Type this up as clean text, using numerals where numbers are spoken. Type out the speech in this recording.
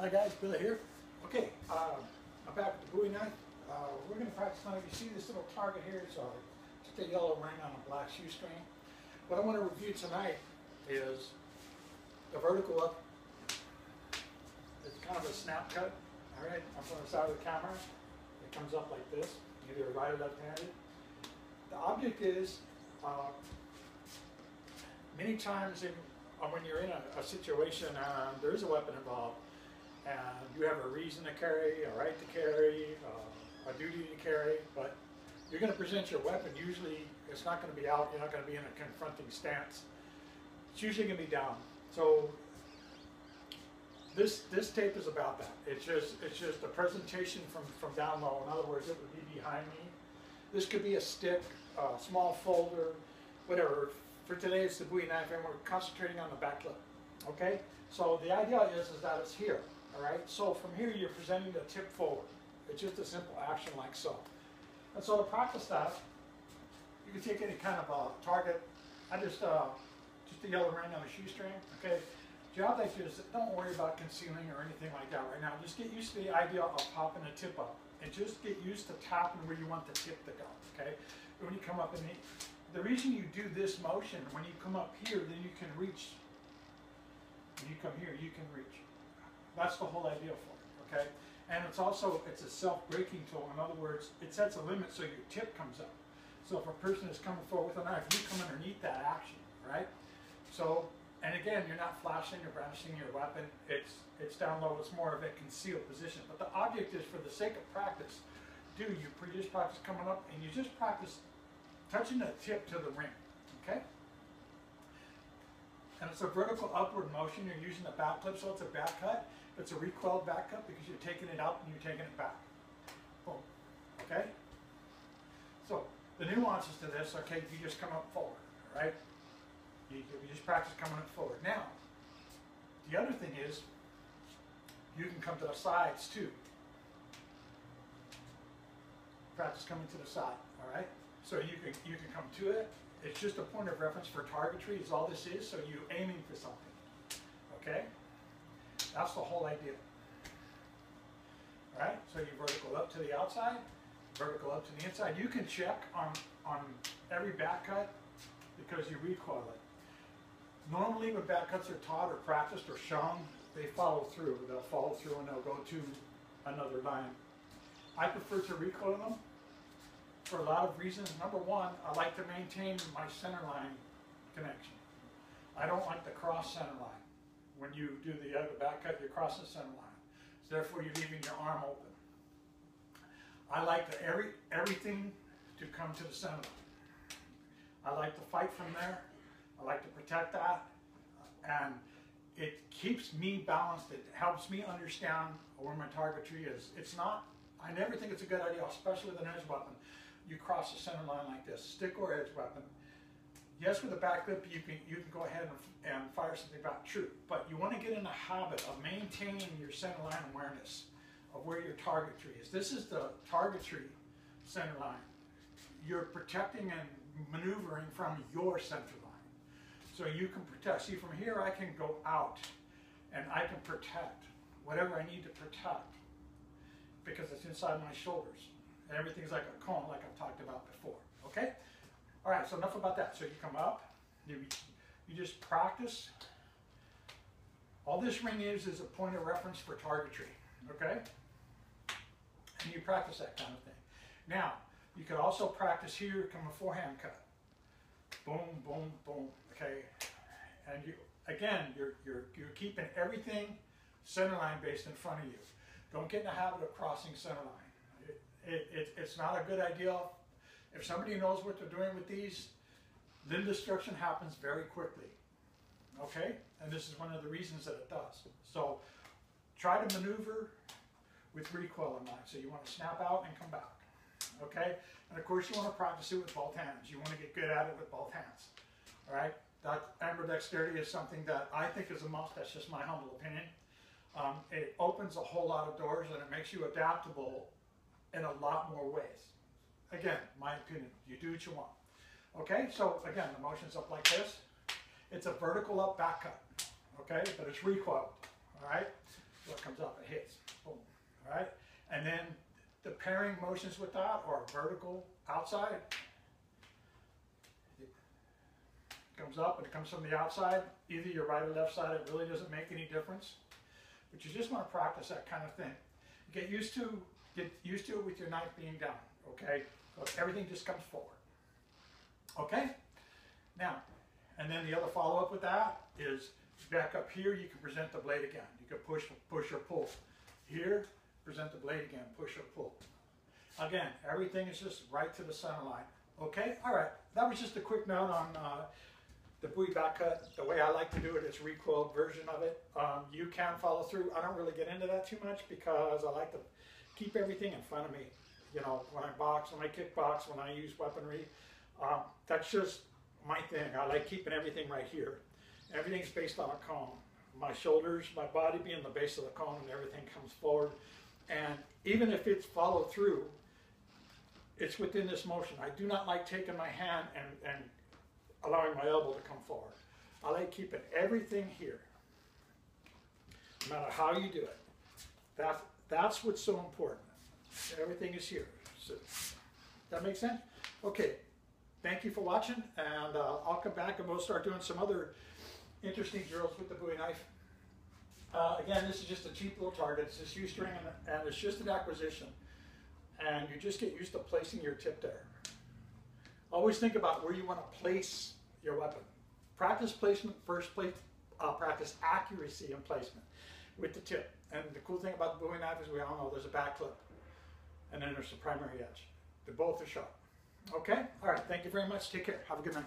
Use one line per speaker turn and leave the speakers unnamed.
Hi guys, Billy here. Okay, I'm back with the Bowie knife. We're going to practice now. You see this little target here? It's just a yellow ring on a black shoestring. What I want to review tonight is the vertical up. It's kind of a snap cut, all right, up on the side of the camera. It comes up like this, either right or left-handed. The object is, many times when you're in a situation and there is a weapon involved, and you have a reason to carry, a right to carry, a duty to carry, but you're going to present your weapon. Usually it's not going to be out, you're not going to be in a confronting stance. It's usually going to be down. So this tape is about that. It's just a presentation from down low. In other words, it would be behind me. This could be a stick, a small folder, whatever. For today it's the Bowie knife and we're concentrating on the back clip. Okay? So the idea is that it's here. Alright, so from here you're presenting the tip forward. It's just a simple action like so. And so to practice that, you can take any kind of target. I just a yellow ring on a shoestring. Okay, job like this, don't worry about concealing or anything like that right now. Just get used to the idea of popping the tip up. And just get used to tapping where you want the tip to go. Okay, when you come up, and the reason you do this motion, when you come up here, then you can reach. When you come here, you can reach. That's the whole idea for it, okay? And it's a self-breaking tool. In other words, it sets a limit so your tip comes up. So if a person is coming forward with a knife, you come underneath that action, right? So, and again, you're not flashing or brandishing your weapon. It's down low. It's more of a concealed position. But the object is, for the sake of practice, you just practice coming up, and you just practice touching the tip to the ring, okay? And it's a vertical upward motion. You're using the back clip, so it's a back cut. It's a recoiled back cut because you're taking it up and you're taking it back. Boom. Okay? So the nuances to this, okay, you just come up forward, right? You just practice coming up forward. Now, the other thing is, you can come to the sides too. Practice coming to the side, all right? So you can come to it. It's just a point of reference for targetry is all this is, so you're aiming for something, okay? That's the whole idea. All right, so you vertical up to the outside, vertical up to the inside. You can check on every back cut because you recoil it. Normally when back cuts are taught or practiced or shown, they follow through. They'll follow through and they'll go to another line. I prefer to recoil them for a lot of reasons. Number one, I like to maintain my center line connection. I don't like the cross center line. When you do the other back cut, you cross the center line. So therefore, you're leaving your arm open. I like everything to come to the center line. I like to fight from there. I like to protect that. And it keeps me balanced. It helps me understand where my targetry is. It's not, I never think it's a good idea, especially with an edge weapon. You cross the center line like this, stick or edge weapon. Yes, with a back clip, you can go ahead and fire something back, true. But you want to get in the habit of maintaining your center line awareness of where your targetry is. This is the targetry center line. You're protecting and maneuvering from your center line. So you can protect. See, from here I can go out and I can protect whatever I need to protect because it's inside my shoulders. And everything's like a cone, like I've talked about before, okay? All right, so enough about that. So you come up, you just practice. All this ring is a point of reference for targetry, okay? And you practice that kind of thing. Now, you could also practice here, come a forehand cut. Boom, boom, boom, okay? And you're keeping everything center line based in front of you. Don't get in the habit of crossing center line. It's not a good idea. If somebody knows what they're doing with these, limb destruction happens very quickly, okay? And this is one of the reasons that it does. So try to maneuver with recoil in mind. So you want to snap out and come back, okay? And of course you want to practice it with both hands. You want to get good at it with both hands, all right? That ambidexterity is something that I think is a must. That's just my humble opinion. It opens a whole lot of doors and it makes you adaptable in a lot more ways. Again, my opinion, you do what you want. Okay, so again, the motion's up like this. It's a vertical up back cut, okay, but it's recoiled, all right? So it comes up, it hits, boom, all right? And then the pairing motions with that are vertical outside. It comes up and it comes from the outside, either your right or left side, it really doesn't make any difference. But you just want to practice that kind of thing. Get used to it with your knife being down, okay? So everything just comes forward. Okay? Now, and then the other follow-up with that is back up here, you can present the blade again. You can push or pull. Here, present the blade again, push or pull. Again, everything is just right to the center line. Okay? All right. That was just a quick note on the Bowie back cut. The way I like to do it is recoiled version of it. You can follow through. I don't really get into that too much because I like to keep everything in front of me. You know, when I box, when I kickbox, when I use weaponry. That's just my thing. I like keeping everything right here. Everything's based on a cone. My shoulders, my body being the base of the cone, and everything comes forward. And even if it's followed through, it's within this motion. I do not like taking my hand and allowing my elbow to come forward. I like keeping everything here, no matter how you do it. That's what's so important. Everything is here. So, that makes sense? Okay. Thank you for watching, and I'll come back and we'll start doing some other interesting drills with the Bowie knife. Again, this is just a cheap little target. It's just U-string, and it's just an acquisition. And you just get used to placing your tip there. Always think about where you want to place your weapon. Practice placement first, practice accuracy and placement with the tip. And the cool thing about the Bowie knife is we all know there's a back clip, and then there's the primary edge. They both are sharp. Okay? All right. Thank you very much. Take care. Have a good night.